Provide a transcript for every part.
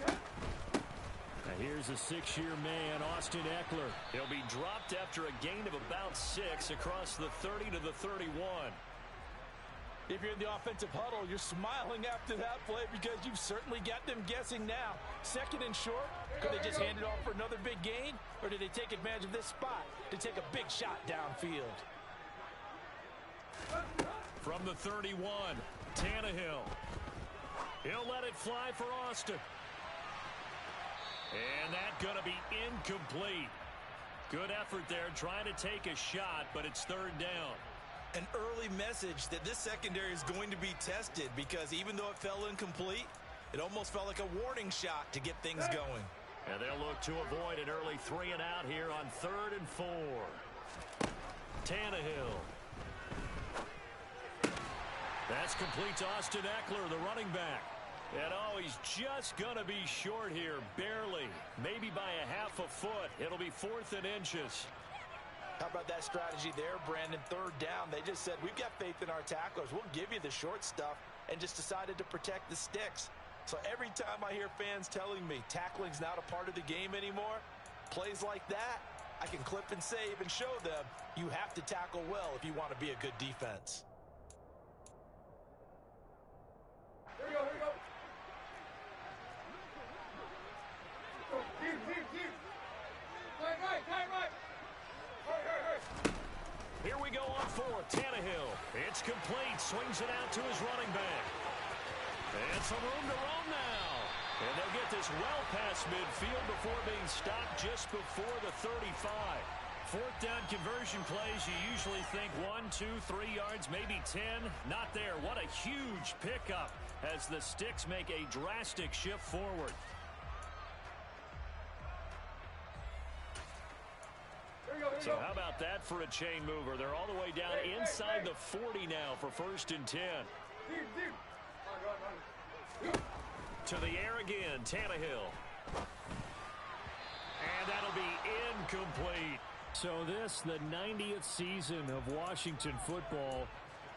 Now here's a 6-year man, Austin Eckler. He'll be dropped after a gain of about 6 across the 30 to the 31. If you're in the offensive huddle, you're smiling after that play because you've certainly got them guessing now. 2nd and short, could they just hand it off for another big gain? Or did they take advantage of this spot to take a big shot downfield? From the 31, Tannehill. He'll let it fly for Austin. And that's going to be incomplete. Good effort there trying to take a shot, but it's 3rd down. An early message that this secondary is going to be tested because even though it fell incomplete, it almost felt like a warning shot to get things going. And they'll look to avoid an early 3 and out here on 3rd and 4. Tannehill. That's complete to Austin Eckler, the running back. And oh, he's just going to be short here, barely. Maybe by a half a foot. It'll be 4th and inches. How about that strategy there, Brandon? 3rd down. They just said, we've got faith in our tacklers. We'll give you the short stuff, and just decided to protect the sticks. So every time I hear fans telling me tackling's not a part of the game anymore, plays like that, I can clip and save and show them you have to tackle well if you want to be a good defense. Here we go, here we go. Deep. Right. Here we go on 4th. Tannehill. It's complete. Swings it out to his running back. And some room to roam now. And they'll get this well past midfield before being stopped just before the 35. 4th down conversion plays, you usually think 1, 2, 3 yards, maybe 10. Not there. What a huge pickup as the sticks make a drastic shift forward. So how about that for a chain mover? They're all the way down inside the 40 now for 1st and 10. To the air again, Tannehill. And that'll be incomplete. So this, the 90th season of Washington football.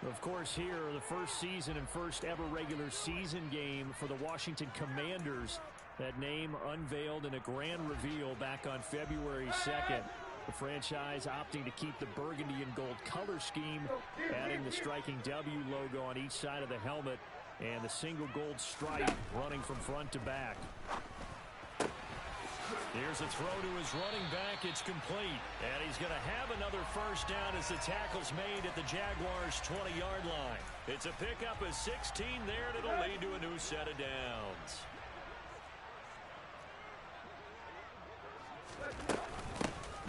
Of course, here, the first season and first ever regular season game for the Washington Commanders. That name unveiled in a grand reveal back on February 2nd. The franchise opting to keep the burgundy and gold color scheme, adding the striking W logo on each side of the helmet and the single gold stripe running from front to back. Here's a throw to his running back. It's complete. And he's going to have another 1st down as the tackle's made at the Jaguars' 20-yard line. It's a pickup of 16 there, and it'll lead to a new set of downs.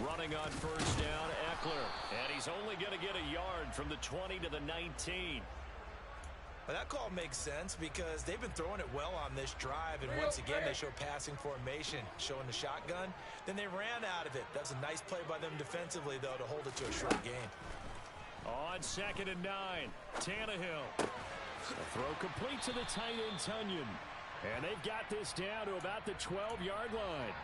Running on 1st down, Eckler. And he's only going to get a yard from the 20 to the 19. Well, that call makes sense because they've been throwing it well on this drive, and once again they show passing formation, showing the shotgun. Then they ran out of it. That's a nice play by them defensively, though, to hold it to a short gain. On 2nd and 9, Tannehill. A throw complete to the tight end, Tunyon. And they've got this down to about the 12-yard line.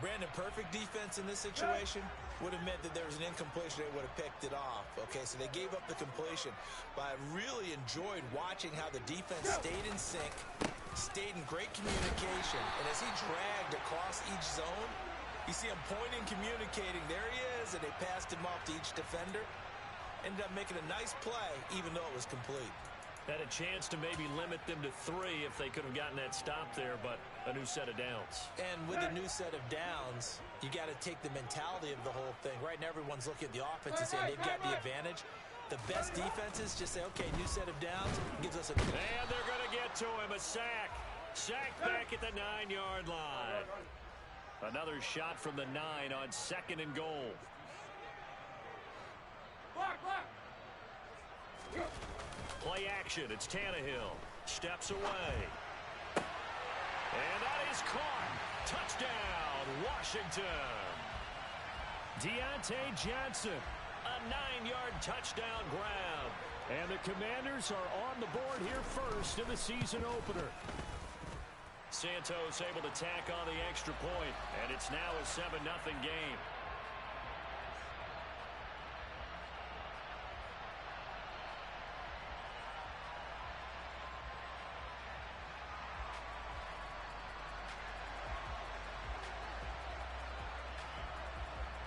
Brandon, perfect defense in this situation would have meant that there was an incompletion. They would have picked it off. Okay, so they gave up the completion. But I really enjoyed watching how the defense stayed in sync, stayed in great communication. And as he dragged across each zone, you see him pointing, communicating. There he is, and they passed him off to each defender. Ended up making a nice play, even though it was complete. Had a chance to maybe limit them to 3 if they could have gotten that stop there, but a new set of downs. And with a new set of downs, you got to take the mentality of the whole thing. Right now, everyone's looking at the offense and saying they've got the advantage. The best defenses just say, okay, new set of downs gives us a... And they're going to get to him, a sack. Sack back at the 9-yard line. Another shot from the 9 on 2nd and goal. Play action. It's Tannehill. Steps away. And that is caught. Touchdown, Washington. Deontay Johnson. A 9-yard touchdown grab. And the Commanders are on the board here first in the season opener. Santos able to tack on the extra point, and it's now a 7-0 game.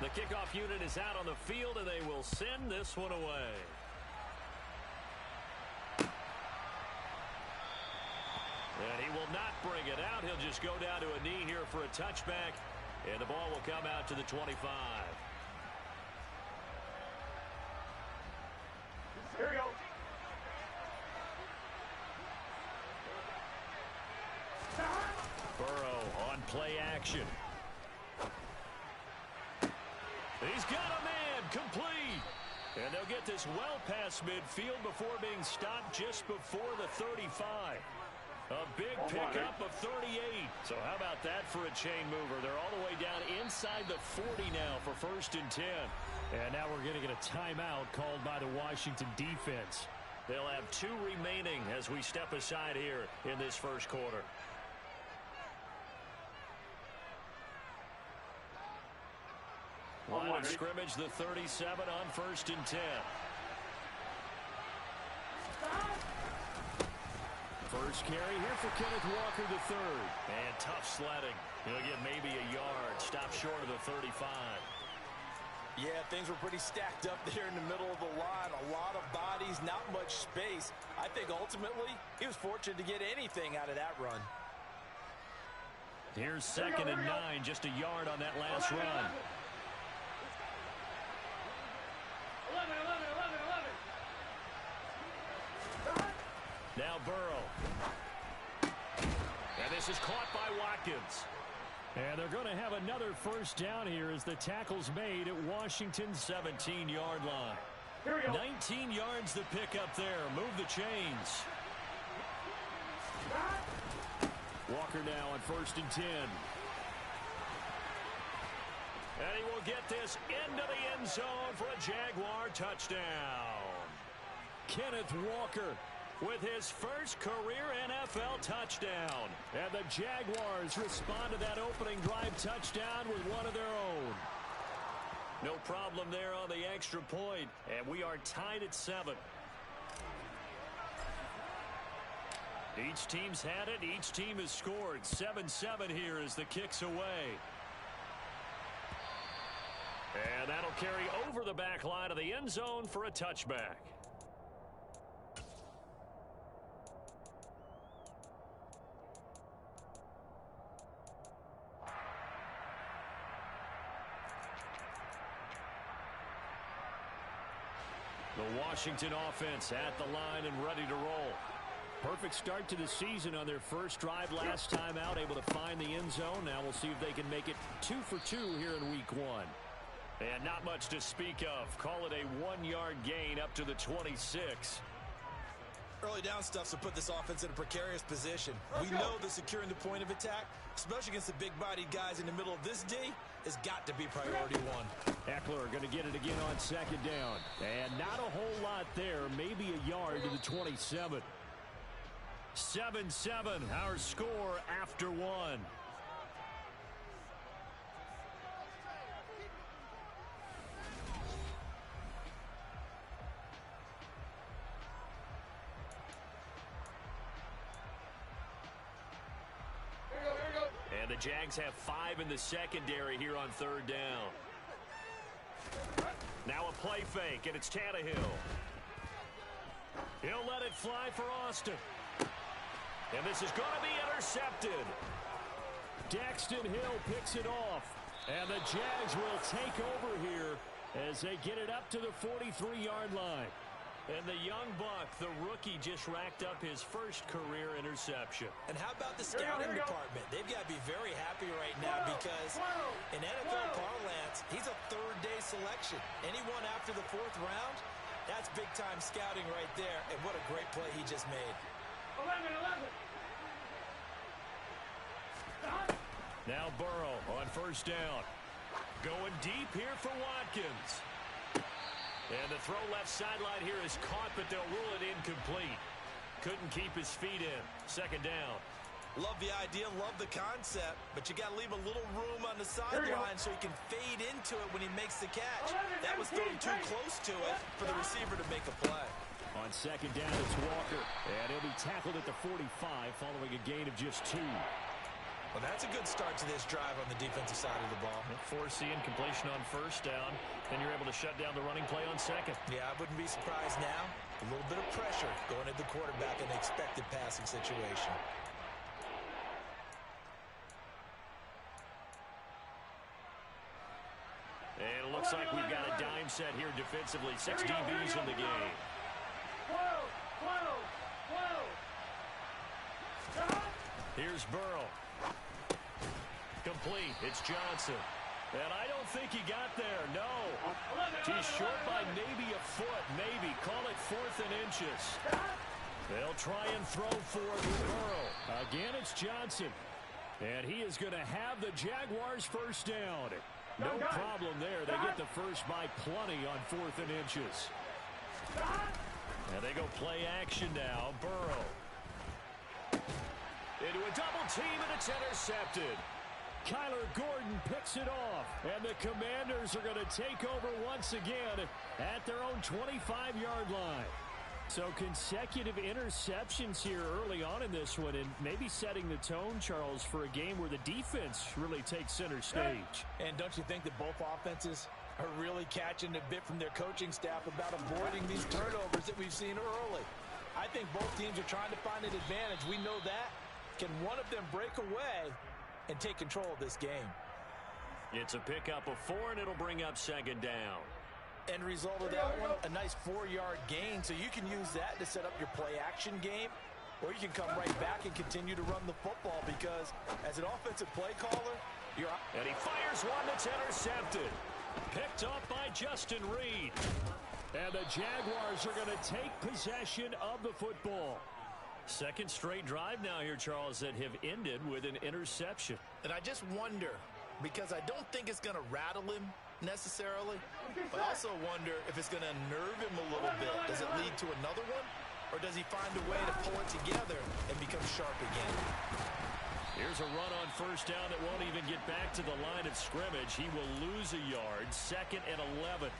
The kickoff unit is out on the field, and they will send this one away. And he will not bring it out. He'll just go down to a knee here for a touchback, and the ball will come out to the 25. Here we go. Burrow on play action. He's got a man, complete. And they'll get this well past midfield before being stopped just before the 35. A big pickup of 38. So how about that for a chain mover? They're all the way down inside the 40 now for 1st and 10. And now we're going to get a timeout called by the Washington defense. They'll have 2 remaining as we step aside here in this first quarter. Line of scrimmage, the 37 on 1st and 10. First carry here for Kenneth Walker III. And tough sledding. He'll get maybe a yard. Stop short of the 35. Yeah, things were pretty stacked up there in the middle of the line. A lot of bodies, not much space. I think ultimately he was fortunate to get anything out of that run. Here's 2nd and 9, just a yard on that last run. 11. Now Burrow. And this is caught by Watkins. And they're going to have another first down here as the tackle's made at Washington's 17-yard line. 19 yards to pick up there. Move the chains. Walker now on 1st and 10. And he will get this into the end zone for a Jaguar touchdown. Kenneth Walker with his first career NFL touchdown. And the Jaguars respond to that opening drive touchdown with one of their own. No problem there on the extra point, and we are tied at 7. Each team's had it. Each team has scored. 7-7 here as the kick's away. And that'll carry over the back line of the end zone for a touchback. The Washington offense at the line and ready to roll. Perfect start to the season on their first drive last time out, able to find the end zone. Now we'll see if they can make it 2 for 2 here in week 1. And not much to speak of. Call it a 1-yard gain up to the 26. Early down stuff to put this offense in a precarious position. We know that securing the point of attack, especially against the big-bodied guys in the middle of this D, has got to be priority 1. Eckler going to get it again on 2nd down. And not a whole lot there. Maybe a yard to the 27. 7-7, our score after 1. And the Jags have 5 in the secondary here on 3rd down. Now a play fake, and it's Tannehill. He'll let it fly for Austin. And this is going to be intercepted. Daxton Hill picks it off. And the Jags will take over here as they get it up to the 43-yard line. And the young buck, the rookie, just racked up his first career interception. And how about the scouting department? They've got to be very happy right now because in NFL parlance, he's a 3rd-day selection. Anyone after the 4th round, that's big-time scouting right there. And what a great play he just made. 11. Now Burrow on 1st down. Going deep here for Watkins. And the throw left sideline here is caught, but they'll rule it incomplete. Couldn't keep his feet in. 2nd down. Love the idea, love the concept, but you got to leave a little room on the sideline so he can fade into it when he makes the catch. That was thrown too close to it for the receiver to make a play. On 2nd down, it's Walker. And he'll be tackled at the 45 following a gain of just 2. Well, that's a good start to this drive on the defensive side of the ball. Forcing completion on first down, then you're able to shut down the running play on second. Yeah, I wouldn't be surprised now. A little bit of pressure going at the quarterback in an expected passing situation. And it looks like we've got a dime set here defensively. 6 DBs in the game. 12. Here's Burrow. Complete. It's Johnson. And I don't think he got there. No. He's short by maybe a foot. Maybe. Call it 4th and inches. They'll try and throw for Burrow. Again, it's Johnson. And he is going to have the Jaguars first down. No problem there. They get the first by plenty on 4th and inches. And they go play action now. Burrow. Into a double team, and it's intercepted. Kyler Gordon picks it off, and the Commanders are going to take over once again at their own 25-yard line. So consecutive interceptions here early on in this one, and maybe setting the tone, Charles, for a game where the defense really takes center stage. And don't you think that both offenses are really catching a bit from their coaching staff about avoiding these turnovers that we've seen early? I think both teams are trying to find an advantage. We know that. Can one of them break away and take control of this game? It's a pickup of 4, and it'll bring up second down. End result of that one, a nice 4-yard gain. So you can use that to set up your play-action game, or you can come right back and continue to run the football because as an offensive play caller, you're... And he fires one that's intercepted. Picked up by Justin Reed. And the Jaguars are going to take possession of the football. Second straight drive now here, Charles, that have ended with an interception. And I just wonder, because I don't think it's going to rattle him necessarily, but I also wonder if it's going to unnerve him a little bit. Does it lead to another one, or does he find a way to pull it together and become sharp again? Here's a run on first down that won't even get back to the line of scrimmage. He will lose a yard. 2nd and 11.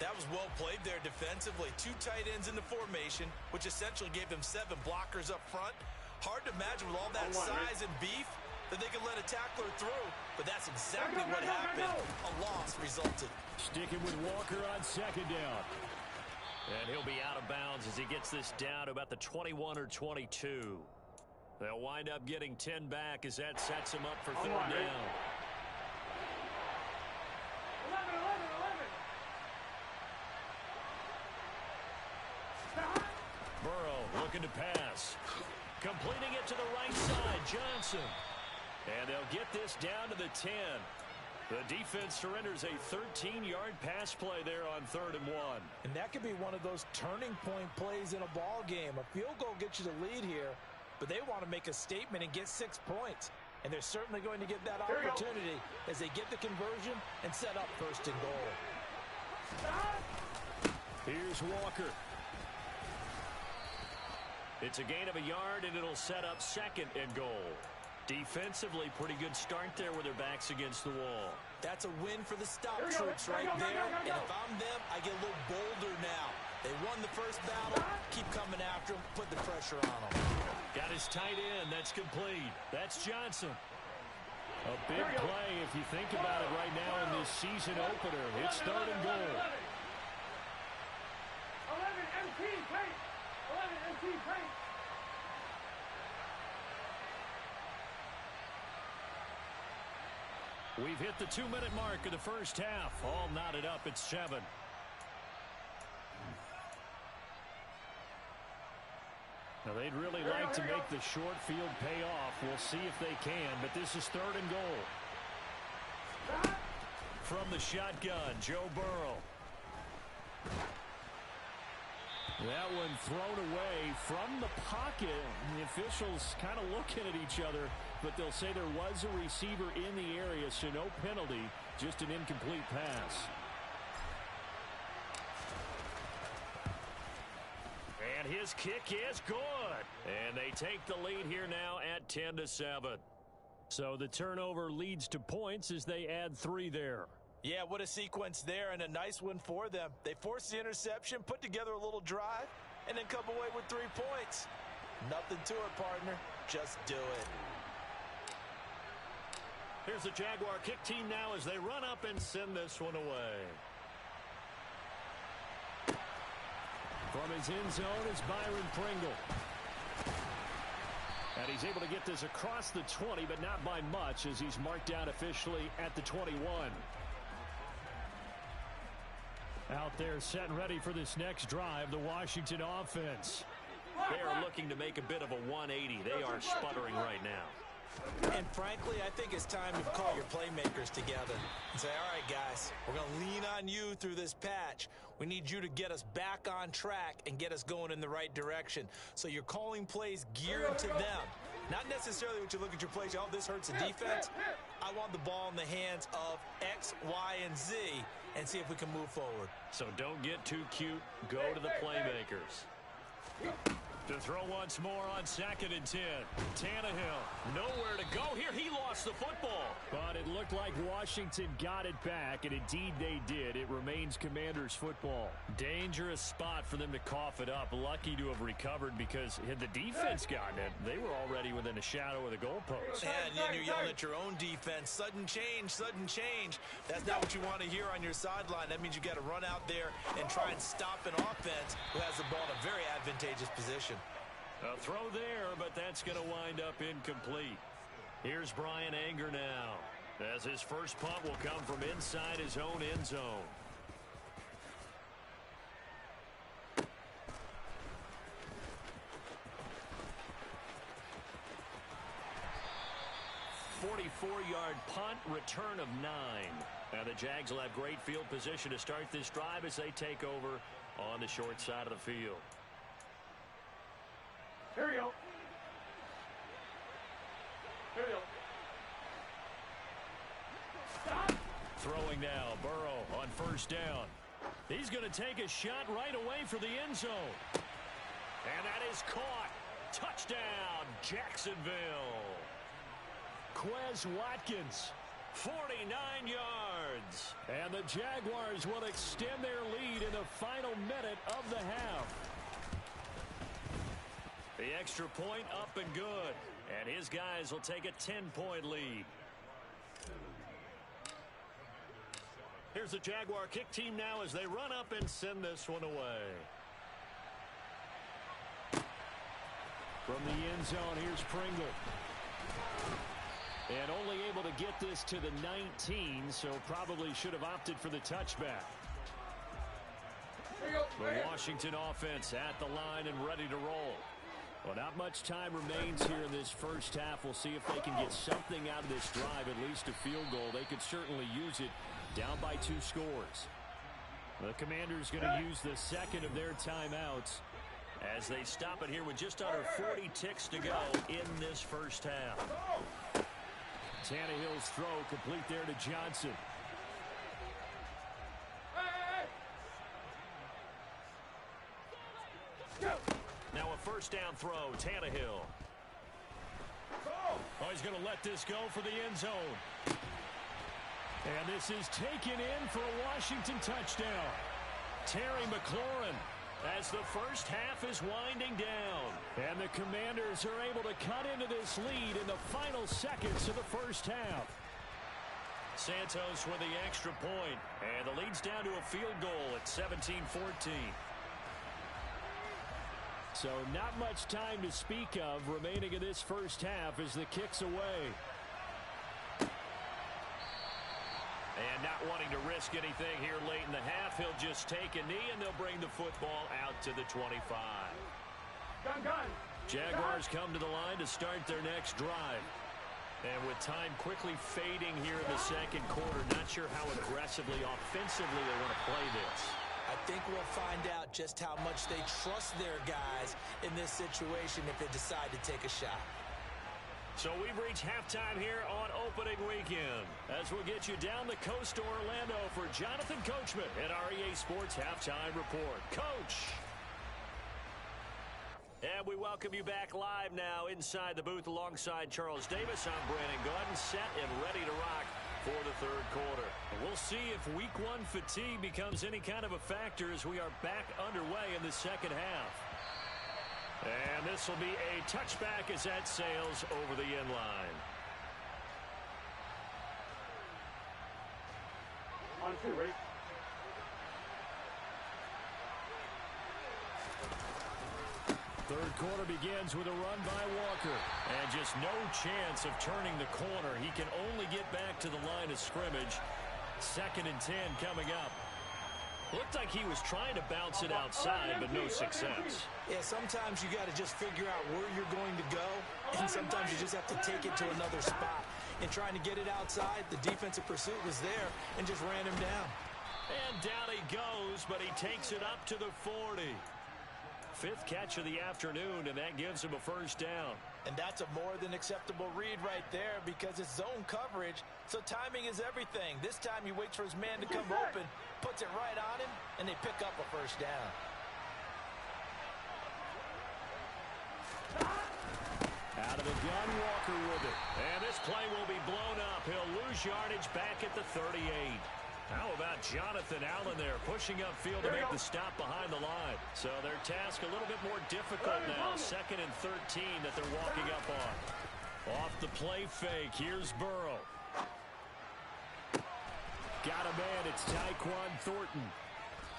That was well played there defensively. 2 tight ends in the formation, which essentially gave them 7 blockers up front. Hard to imagine with all that size and beef that they could let a tackler through, but that's exactly what happened. A loss resulted. Sticking with Walker on second down. And he'll be out of bounds as he gets this down to about the 21 or 22. They'll wind up getting 10 back as that sets him up for 3rd down. 11. Burrow looking to pass. Completing it to the right side, Johnson. And they'll get this down to the 10. The defense surrenders a 13-yard pass play there on 3rd and 1. And that could be one of those turning point plays in a ball game. A field goal gets you the lead here, but they want to make a statement and get 6 points. And they're certainly going to get that opportunity as they get the conversion and set up 1st and goal. Here's Walker. It's a gain of a yard, and it'll set up 2nd and goal. Defensively, pretty good start there with their backs against the wall. That's a win for the stop troops right there. And if I'm them, I get a little bolder now. They won the first battle. Keep coming after them. Put the pressure on them. Got his tight end. That's complete. That's Johnson. A big play if you think about it right now in this season opener. It's 3rd and goal. 11 MT paint. 11 MT paint. We've hit the 2-minute mark of the first half. All knotted up at 7. Now, they'd really like to make the short field pay off. We'll see if they can, but this is 3rd and goal. From the shotgun, Joe Burrow. That one thrown away from the pocket. The officials kind of looking at each other, but they'll say there was a receiver in the area, so no penalty, just an incomplete pass. And his kick is good. And they take the lead here now at 10-7. So the turnover leads to points as they add 3 there. Yeah, what a sequence there, and a nice one for them. They forced the interception, put together a little drive, and then come away with 3 points. Nothing to it, partner. Just do it. Here's the Jaguar kick team now as they run up and send this one away. From his end zone is Byron Pringle. And he's able to get this across the 20, but not by much as he's marked down officially at the 21. Out there set and ready for this next drive, the Washington offense. They are looking to make a bit of a 180. They are sputtering right now. And frankly, I think it's time to call your playmakers together and say, all right, guys, we're going to lean on you through this patch. We need you to get us back on track and get us going in the right direction. So you're calling plays geared to them. Not necessarily when you look at your plays, oh, this hurts the defense. I want the ball in the hands of X, Y, and Z and see if we can move forward. So don't get too cute. Go to the playmakers. To throw once more on 2nd and 10. Tannehill, nowhere to go here. He lost the football. But it looked like Washington got it back, and indeed they did. It remains Commanders football. Dangerous spot for them to cough it up. Lucky to have recovered because had the defense gotten it, they were already within a shadow of the goalpost. And then you're yelling at your own defense. Sudden change, sudden change. That's not what you want to hear on your sideline. That means you got to run out there and try and stop an offense who has the ball in a very advantageous position. A throw there, but that's going to wind up incomplete. Here's Brian Anger now, as his first punt will come from inside his own end zone. .44-yard punt, return of 9. Now the Jags will have great field position to start this drive as they take over on the short side of the field. Here we go. Here we go. Stop. Throwing now, Burrow on first down. He's going to take a shot right away for the end zone. And that is caught. Touchdown, Jacksonville. Quez Watkins, 49 yards. And the Jaguars will extend their lead in the final minute of the half. The extra point up and good. And his guys will take a 10-point lead. Here's the Jaguar kick team now as they run up and send this one away. From the end zone, here's Pringle. And only able to get this to the 19, so probably should have opted for the touchback. The Washington offense at the line and ready to roll. Well, not much time remains here in this first half. We'll see if they can get something out of this drive, at least a field goal. They could certainly use it down by 2 scores. The Commanders going to use the second of their timeouts as they stop it here with just under 40 ticks to go in this first half. Tannehill's throw complete there to Johnson. Now a first down throw, Tannehill. Oh, he's going to let this go for the end zone. And this is taken in for a Washington touchdown. Terry McLaurin as the first half is winding down. And the Commanders are able to cut into this lead in the final seconds of the first half. Santos with the extra point. And the lead's down to a field goal at 17-14. So not much time to speak of remaining in this first half as the kick's away. And not wanting to risk anything here late in the half, he'll just take a knee and they'll bring the football out to the 25. Gun. Jaguars come to the line to start their next drive. And with time quickly fading here in the second quarter, not sure how aggressively, offensively they want to play this. I think we'll find out just how much they trust their guys in this situation if they decide to take a shot. So we've reached halftime here on opening weekend as we'll get you down the coast to Orlando for Jonathan Coachman at our EA Sports Halftime Report. Coach! And we welcome you back live now inside the booth alongside Charles Davis. I'm Brandon Gordon, set and ready to rock for the third quarter. And we'll see if week 1 fatigue becomes any kind of a factor as we are back underway in the second half. And this will be a touchback as that sails over the end line. On two, ready? Third quarter begins with a run by Walker. And just no chance of turning the corner. He can only get back to the line of scrimmage. 2nd and 10 coming up. Looked like he was trying to bounce it outside, but no success. Yeah, sometimes you got to just figure out where you're going to go, and sometimes you just have to take it to another spot. And trying to get it outside, the defensive pursuit was there and just ran him down. And down he goes, but he takes it up to the 40. 5th catch of the afternoon, and that gives him a first down. And that's a more than acceptable read right there because it's zone coverage, so timing is everything. This time he waits for his man to come open, puts it right on him, and they pick up a first down. Out of the gun, Walker with it. And this play will be blown up. He'll lose yardage back at the 38. How about Jonathan Allen there pushing upfield to make the stop behind the line? So their task a little bit more difficult now. 2nd and 13 that they're walking up on. Off the play fake. Here's Burrow. Got a man. It's Tyquan Thornton.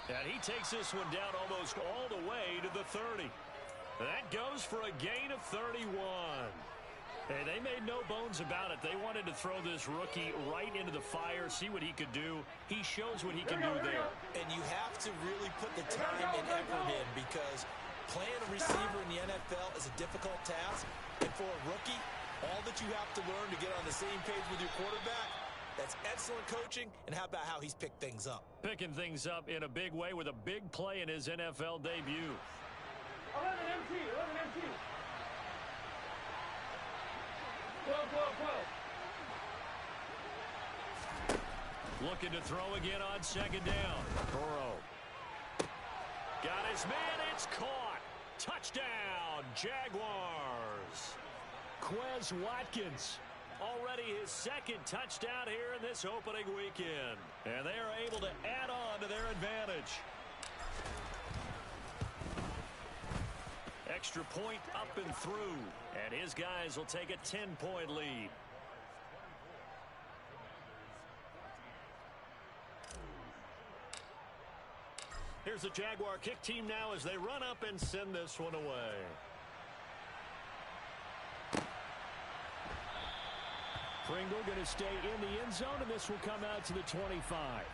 And he takes this one down almost all the way to the 30. That goes for a gain of 31. Hey, they made no bones about it. They wanted to throw this rookie right into the fire, see what he could do. He shows what he can do there. And you have to really put the time and effort in because playing a receiver in the NFL is a difficult task. And for a rookie, all that you have to learn to get on the same page with your quarterback, that's excellent coaching. And how about how he's picked things up? Picking things up in a big way with a big play in his NFL debut. 11 MT, 11 MT. 12, 12, 12. Looking to throw again on 2nd down. Burrow. Got his man. It's caught. Touchdown, Jaguars. Quez Watkins. Already his 2nd touchdown here in this opening weekend. And they are able to add on to their advantage. Extra point up and through. And his guys will take a 10-point lead. Here's the Jaguar kick team now as they run up and send this one away. Pringle going to stay in the end zone, and this will come out to the 25.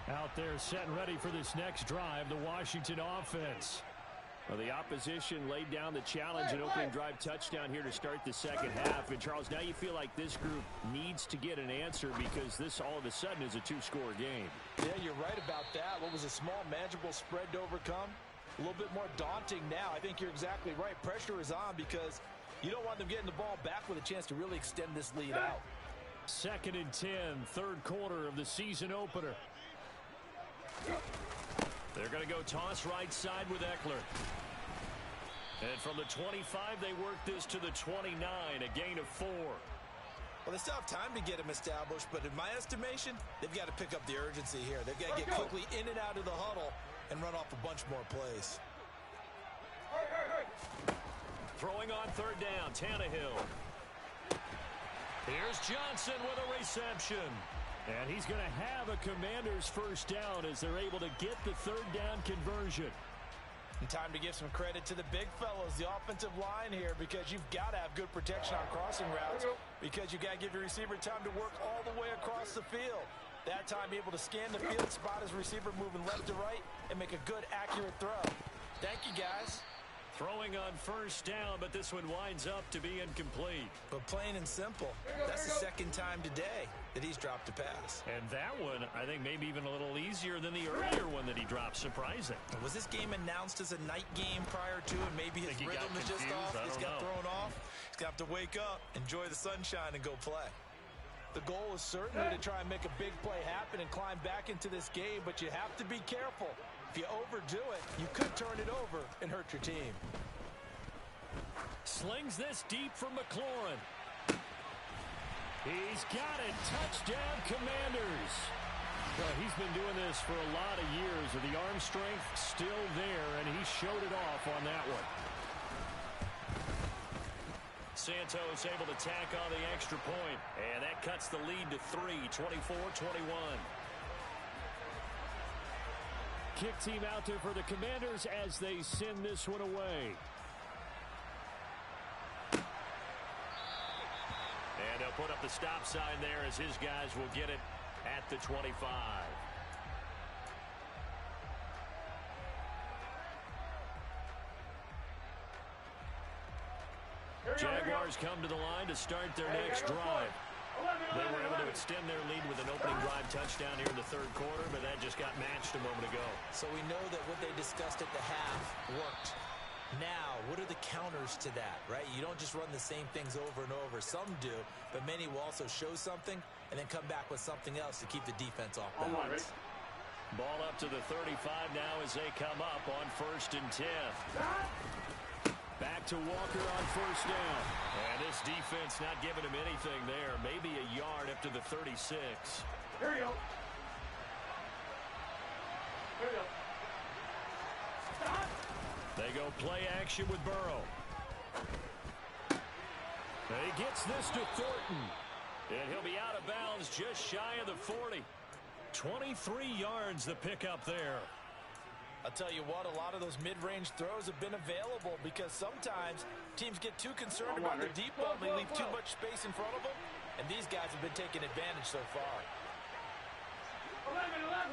Out there set and ready for this next drive, the Washington offense. Well, the opposition laid down the challenge and opening drive touchdown here to start the 2nd half. And, Charles, now you feel like this group needs to get an answer because this all of a sudden is a 2-score game. Yeah, you're right about that. What was a small, manageable spread to overcome? A little bit more daunting now. I think you're exactly right. Pressure is on because you don't want them getting the ball back with a chance to really extend this lead out. 2nd and 10, 3rd quarter of the season opener. They're going to go toss right side with Eckler. And from the 25, they work this to the 29, a gain of 4. Well, they still have time to get him established, but in my estimation, they've got to pick up the urgency here. They've got to get quickly in and out of the huddle and run off a bunch more plays. Throwing on 3rd down, Tannehill. Here's Johnson with a reception. And he's going to have a Commanders first down as they're able to get the 3rd down conversion. And time to give some credit to the big fellows, the offensive line here, because you've got to have good protection on crossing routes because you've got to give your receiver time to work all the way across the field. That time, be able to scan the field, spot his receiver moving left to right, and make a good, accurate throw. Thank you, guys. Throwing on first down, but this one winds up to be incomplete. But plain and simple, that's the 2nd time today that he's dropped a pass. And that one, I think, maybe even a little easier than the earlier one that he dropped. Surprising. Was this game announced as a night game prior to it? Maybe his rhythm is just off. He's got thrown off. He's going to have to wake up, enjoy the sunshine, and go play. The goal is certainly to try and make a big play happen and climb back into this game, but you have to be careful. If you overdo it, you could turn it over and hurt your team. Slings this deep from McLaurin. He's got it. Touchdown, Commanders. Well, he's been doing this for a lot of years. The arm strength still there, and he showed it off on that one. Santos able to tack on the extra point, and that cuts the lead to 3, 24-21. Kick team out there for the Commanders as they send this one away. And they'll put up the stop sign there as his guys will get it at the 25. Jaguars come to the line to start their next drive. They were able to extend their lead with an opening drive touchdown here in the third quarter, but that just got matched a moment ago. So we know that what they discussed at the half worked. Now, what are the counters to that, right? You don't just run the same things over and over. Some do, but many will also show something and then come back with something else to keep the defense off balance. Ball up to the 35 now as they come up on 1st and 10. Back to Walker on 1st down. And this defense not giving him anything there. Maybe a yard up to the 36. Here you go. Here you go. Stop. They go play action with Burrow. And he gets this to Thornton. And he'll be out of bounds just shy of the 40. 23 yards the pickup there. I'll tell you what, a lot of those mid-range throws have been available because sometimes teams get too concerned about the deep ball and they leave too much space in front of them. And these guys have been taking advantage so far. 11.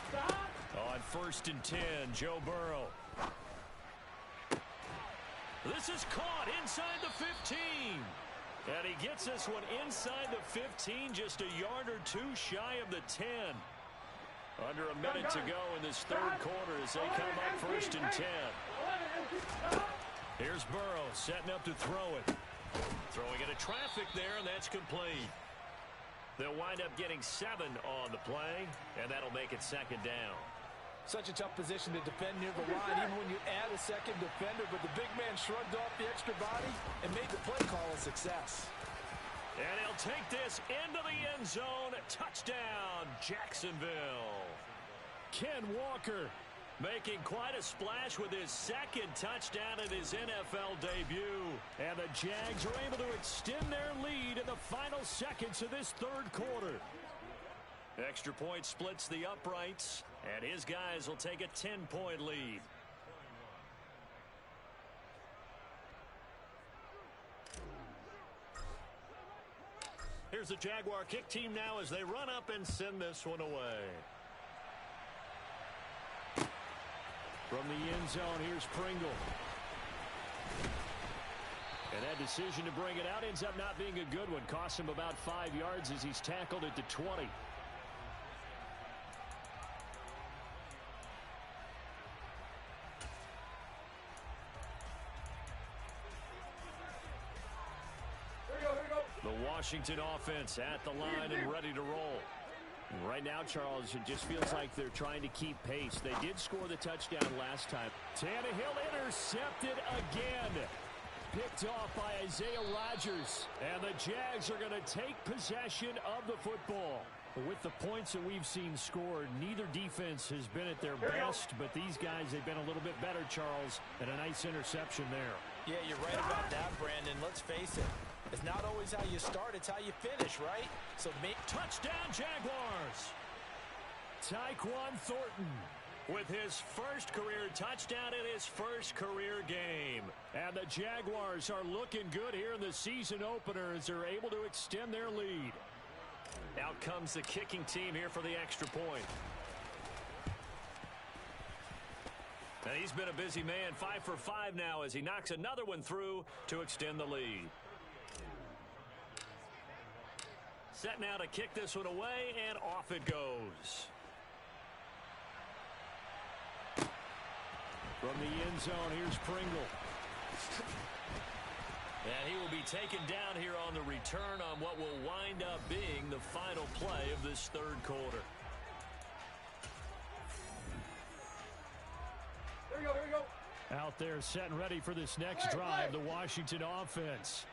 Stop. On 1st and 10, Joe Burrow. This is caught inside the 15. And he gets this one inside the 15, just a yard or two shy of the 10. Under a minute to go in this third quarter as they come up 1st and 10. Here's Burrow setting up to throw it. Throwing into traffic there, and that's complete. They'll wind up getting 7 on the play, and that'll make it 2nd down. Such a tough position to defend near the line, even when you add a second defender, but the big man shrugged off the extra body and made the play call a success. And he'll take this into the end zone. Touchdown, Jacksonville. Ken Walker making quite a splash with his 2nd touchdown in his NFL debut. And the Jags are able to extend their lead in the final seconds of this third quarter. Extra point splits the uprights, and his guys will take a 10-point lead. Here's the Jaguar kick team now as they run up and send this one away. From the end zone, here's Pringle. And that decision to bring it out ends up not being a good one. Costs him about 5 yards as he's tackled at the 20. The Washington offense at the line and ready to roll. And right now, Charles, it just feels like they're trying to keep pace. They did score the touchdown last time. Tannehill intercepted again. Picked off by Isaiah Rodgers. And the Jags are going to take possession of the football. With the points that we've seen scored, neither defense has been at their best, but these guys, they've been a little bit better, Charles, and a nice interception there. Yeah, you're right about that, Brandon. Let's face it. It's not always how you start, it's how you finish, right? So touchdown, Jaguars! Tyquan Thornton with his first career touchdown in his first career game. And the Jaguars are looking good here in the season opener as they're able to extend their lead. Out comes the kicking team here for the extra point. And he's been a busy man, 5 for 5 now as he knocks another one through to extend the lead. Set now to kick this one away, and off it goes. From the end zone, here's Pringle. And he will be taken down here on the return on what will wind up being the final play of this third quarter. Here we go. Out there set and ready for this next drive, the Washington offense.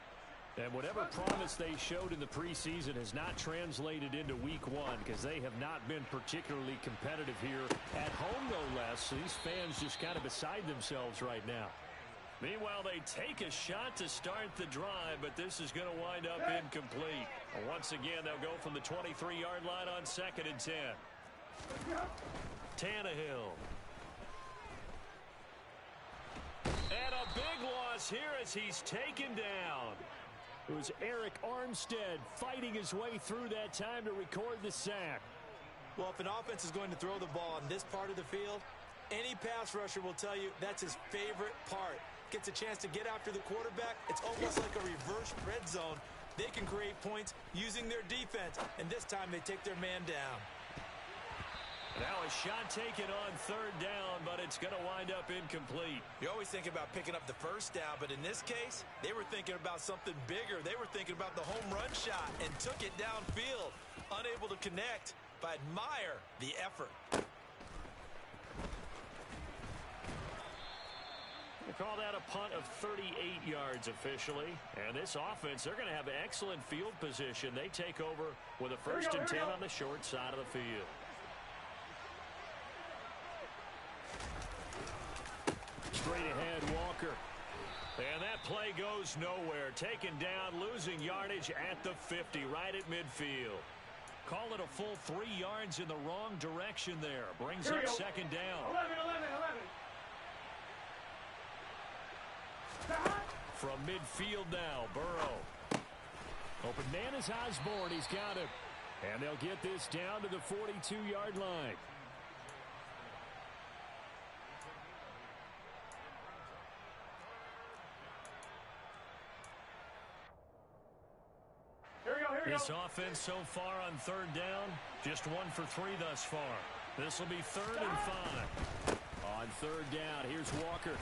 And whatever promise they showed in the preseason has not translated into week one because they have not been particularly competitive here at home, no less. So these fans just kind of beside themselves right now. Meanwhile, they take a shot to start the drive, but this is going to wind up incomplete. Once again, they'll go from the 23-yard line on 2nd and 10. Tannehill. And a big loss here as he's taken down. It was Eric Armstead fighting his way through that time to record the sack. Well, if an offense is going to throw the ball on this part of the field, any pass rusher will tell you that's his favorite part. Gets a chance to get after the quarterback. It's almost like a reverse red zone. They can create points using their defense, and this time they take their man down. Now a shot taken on 3rd down, but it's going to wind up incomplete. You always think about picking up the first down, but in this case, they were thinking about something bigger. They were thinking about the home run shot and took it downfield. Unable to connect, but admire the effort. They call that a punt of 38 yards officially. And this offense, they're going to have excellent field position. They take over with a 1st and 10 on the short side of the field. Straight ahead, Walker. And that play goes nowhere. Taken down, losing yardage at the 50, right at midfield. Call it a full 3 yards in the wrong direction there. Brings up 2nd down. 11. From midfield now, Burrow. Open man is Osborne. He's got him. And they'll get this down to the 42-yard line. This offense so far on 3rd down, just 1 for 3 thus far. This will be 3rd and 5. On 3rd down, here's Walker.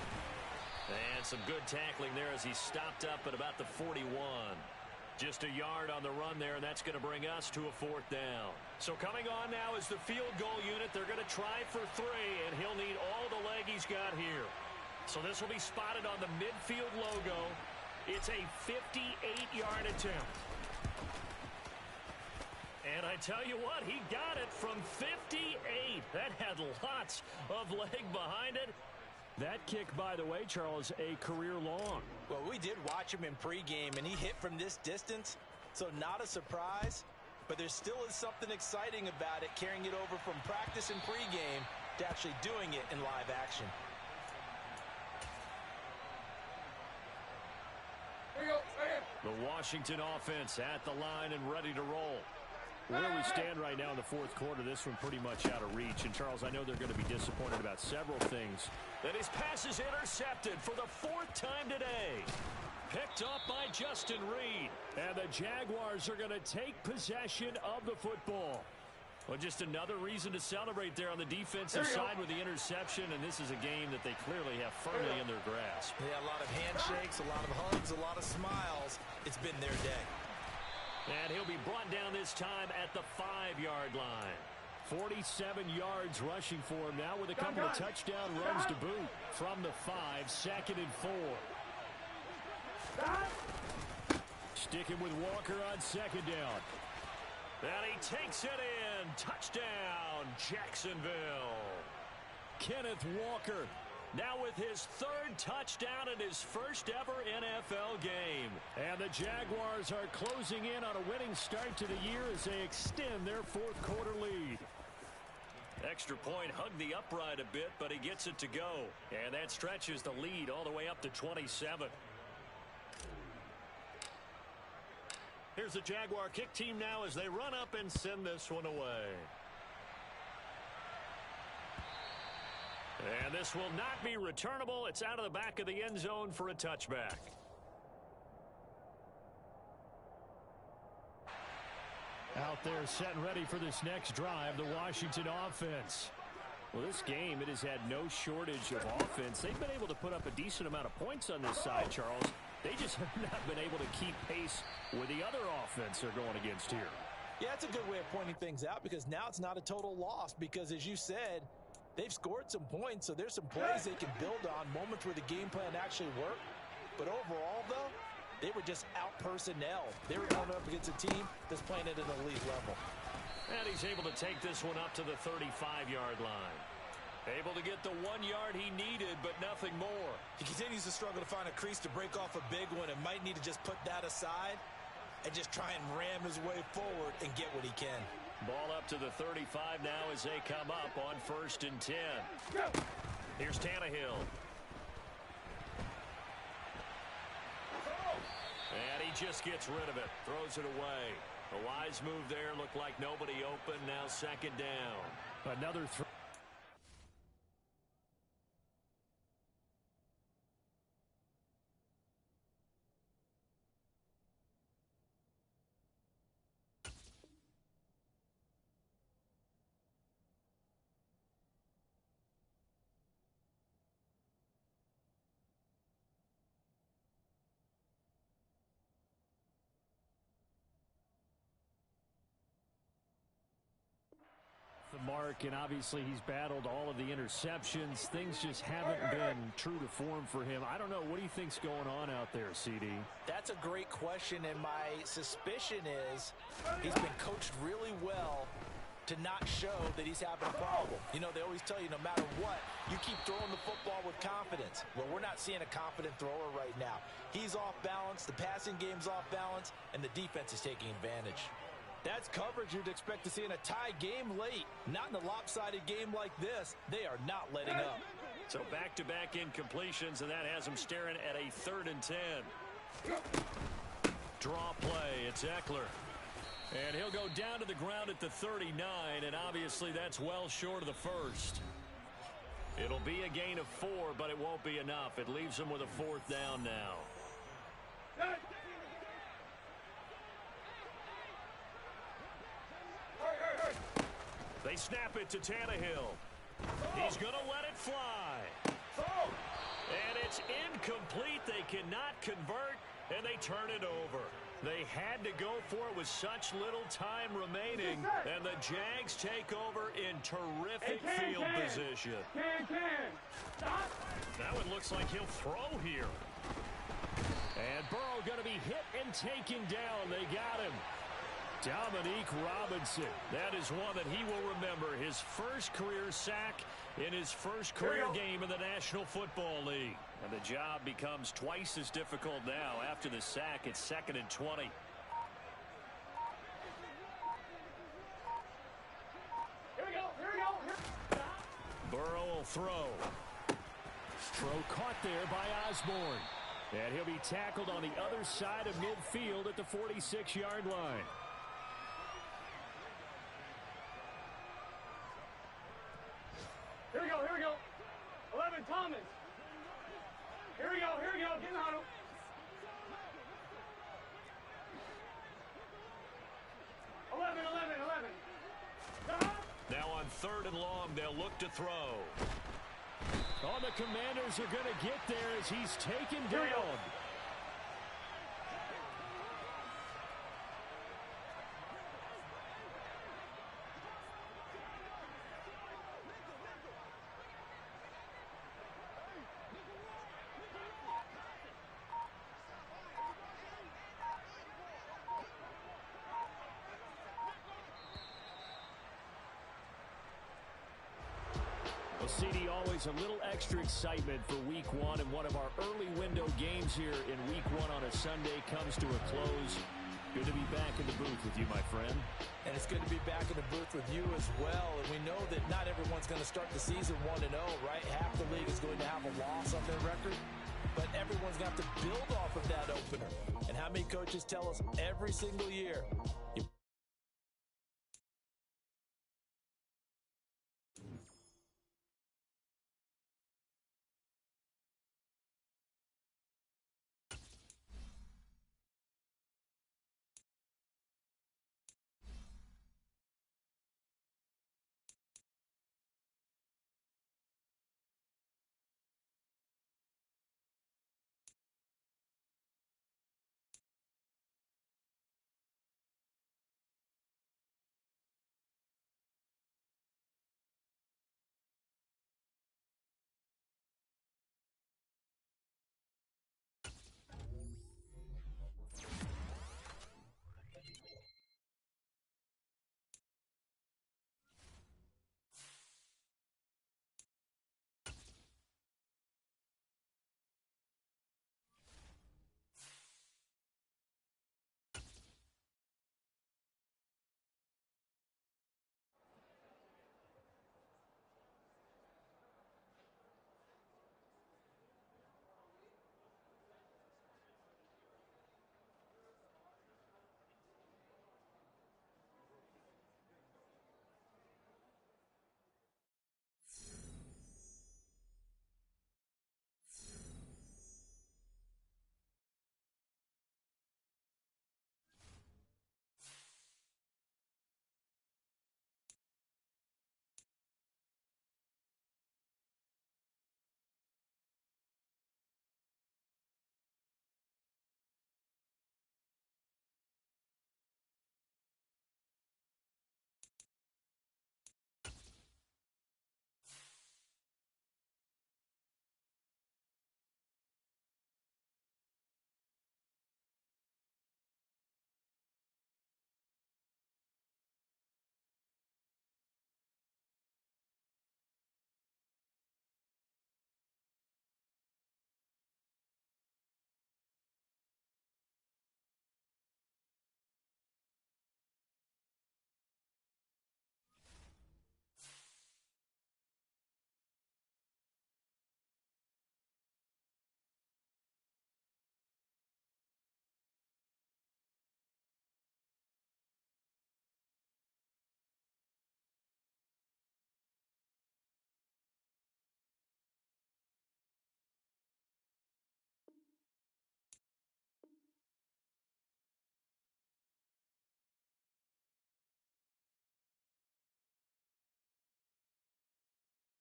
And some good tackling there as he stopped up at about the 41. Just a yard on the run there, and that's going to bring us to a 4th down. So coming on now is the field goal unit. They're going to try for 3, and he'll need all the leg he's got here. So this will be spotted on the midfield logo. It's a 58-yard attempt. And I tell you what, he got it from 58. That had lots of leg behind it. That kick, by the way, Charles, a career long. Well, we did watch him in pregame, and he hit from this distance, so not a surprise. But there still is something exciting about it, carrying it over from practice and pregame to actually doing it in live action. The Washington offense at the line and ready to roll. Where we stand right now in the 4th quarter, this one pretty much out of reach. And, Charles, I know they're going to be disappointed about several things. That his pass is intercepted for the 4th time today. Picked up by Justin Reed. And the Jaguars are going to take possession of the football. Well, just another reason to celebrate there on the defensive side with the interception. And this is a game that they clearly have firmly in their grasp. Yeah, a lot of handshakes, a lot of hugs, a lot of smiles. It's been their day. And he'll be brought down this time at the 5-yard line. 47 yards rushing for him now with a couple of touchdown runs to boot. From the 5, 2nd and 4. Sticking with Walker on 2nd down. And he takes it in. Touchdown, Jacksonville. Kenneth Walker now with his 3rd touchdown in his first ever NFL game. And the Jaguars are closing in on a winning start to the year as they extend their 4th quarter lead. Extra point hugged the upright a bit, but he gets it to go. And that stretches the lead all the way up to 27. Here's the Jaguar kick team now as they run up and send this one away. And this will not be returnable. It's out of the back of the end zone for a touchback. Out there set and ready for this next drive, the Washington offense. Well, this game, it has had no shortage of offense. They've been able to put up a decent amount of points on this side, Charles. They just have not been able to keep pace with the other offense they're going against here. Yeah, that's a good way of pointing things out because now it's not a total loss because, as you said, they've scored some points, so there's some plays they can build on, moments where the game plan actually worked. But overall, though, They were just out personnel. They were going up against a team that's playing at an elite level. And he's able to take this one up to the 35-yard line. Able to get the 1 yard he needed, but nothing more. He continues to struggle to find a crease to break off a big one and might need to just put that aside and just try and ram his way forward and get what he can. Ball up to the 35 now as they come up on 1st and 10. Here's Tannehill. And he just gets rid of it. Throws it away. A wise move there. Looked like nobody open. Now 2nd down. Another throw. The mark, and obviously he's battled all of the interceptions. Things just haven't been true to form for him. I don't know. What do you think's going on out there, CD? That's a great question, and my suspicion is he's been coached really well to not show that he's having a problem. You know, they always tell you no matter what, you keep throwing the football with confidence. Well, we're not seeing a confident thrower right now. He's off balance, the passing game's off balance, and the defense is taking advantage. That's coverage you'd expect to see in a tie game late. Not in a lopsided game like this. They are not letting up. So back-to-back incompletions, and that has him staring at a 3rd and 10. Draw play. It's Eckler. And he'll go down to the ground at the 39, and obviously that's well short of the first. It'll be a gain of 4, but it won't be enough. It leaves him with a 4th down now. They snap it to Tannehill. He's going to let it fly. And it's incomplete. They cannot convert, and they turn it over. They had to go for it with such little time remaining, and the Jags take over in terrific field position. That one looks like he'll throw here. And Burrow going to be hit and taken down. They got him. Dominique Robinson. That is one that he will remember. His first career sack in his first career game in the National Football League. And the job becomes twice as difficult now. After the sack, it's 2nd and 20. Here we go. Burrow will throw. Throw caught there by Osborne. And he'll be tackled on the other side of midfield at the 46-yard line. Here we go. 11, Thomas. Here we go. Get in the huddle. 11. Now on 3rd and long, they'll look to throw. Oh, the Commanders are going to get there as he's taken down. Well, CD, always a little extra excitement for Week 1, and one of our early window games here in Week 1 on a Sunday comes to a close. Good to be back in the booth with you, my friend. And it's good to be back in the booth with you as well. And we know that not everyone's going to start the season 1-0, right? Half the league is going to have a loss on their record. But everyone's going to have to build off of that opener. And how many coaches tell us every single year,